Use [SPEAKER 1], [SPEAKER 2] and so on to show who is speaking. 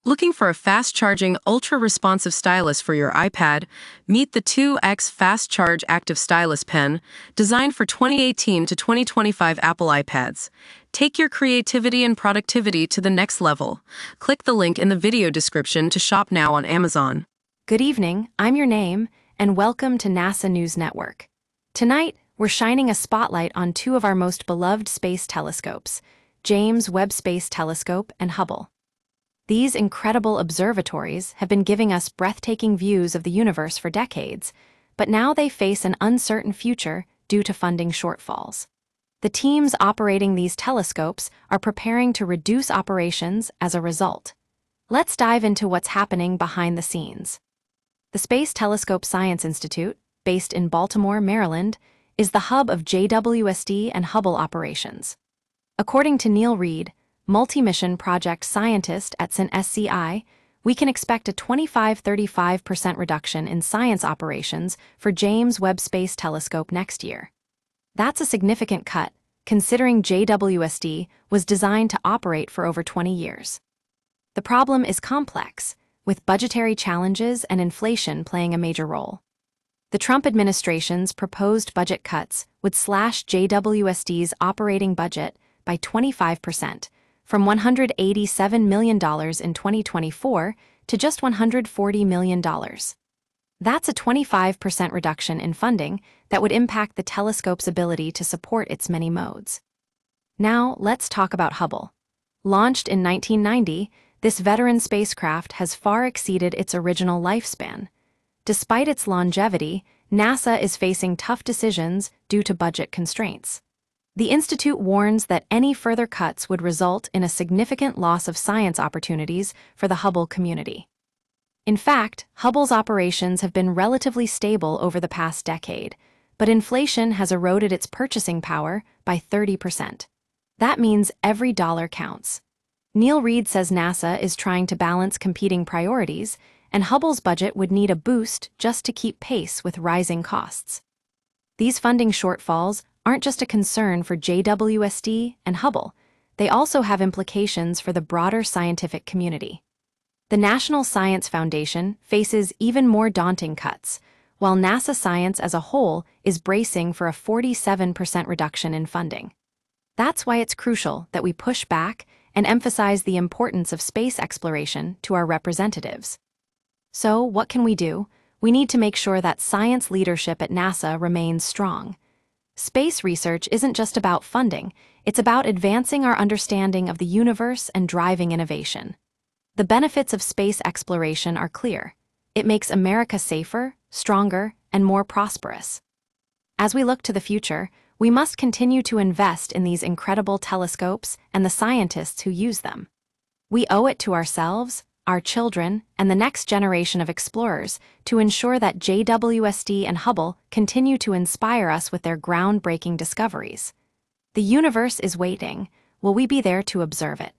[SPEAKER 1] Looking for a fast-charging, ultra-responsive stylus for your iPad? Meet the 2X Fast Charge Active Stylus Pen, designed for 2018 to 2025 Apple iPads. Take your creativity and productivity to the next level. Click the link in the video description to shop now on Amazon.
[SPEAKER 2] Good evening, I'm your name, and welcome to NASA News Network. Tonight, we're shining a spotlight on two of our most beloved space telescopes, James Webb Space Telescope and Hubble. These incredible observatories have been giving us breathtaking views of the universe for decades, but now they face an uncertain future due to funding shortfalls. The teams operating these telescopes are preparing to reduce operations as a result. Let's dive into what's happening behind the scenes. The Space Telescope Science Institute, based in Baltimore, Maryland, is the hub of JWST and Hubble operations. According to Neil Reed, multi-mission project scientist at SCI, we can expect a 25–35% reduction in science operations for James Webb Space Telescope next year. That's a significant cut, considering JWST was designed to operate for over 20 years. The problem is complex, with budgetary challenges and inflation playing a major role. The Trump administration's proposed budget cuts would slash JWST's operating budget by 25%, from $187 million in 2024 to just $140 million. That's a 25% reduction in funding that would impact the telescope's ability to support its many modes. Now, let's talk about Hubble. Launched in 1990, this veteran spacecraft has far exceeded its original lifespan. Despite its longevity, NASA is facing tough decisions due to budget constraints. The Institute warns that any further cuts would result in a significant loss of science opportunities for the Hubble community. In fact, Hubble's operations have been relatively stable over the past decade, but inflation has eroded its purchasing power by 30%. That means every dollar counts. Neil Reed says NASA is trying to balance competing priorities, and Hubble's budget would need a boost just to keep pace with rising costs. These funding shortfalls aren't just a concern for JWST and Hubble, they also have implications for the broader scientific community. The National Science Foundation faces even more daunting cuts, while NASA science as a whole is bracing for a 47% reduction in funding. That's why it's crucial that we push back and emphasize the importance of space exploration to our representatives. So, what can we do? We need to make sure that science leadership at NASA remains strong. Space research isn't just about funding, it's about advancing our understanding of the universe and driving innovation. The benefits of space exploration are clear. It makes America safer, stronger, and more prosperous. As we look to the future, we must continue to invest in these incredible telescopes and the scientists who use them. We owe it to ourselves, our children, and the next generation of explorers to ensure that JWST and Hubble continue to inspire us with their groundbreaking discoveries. The universe is waiting. Will we be there to observe it?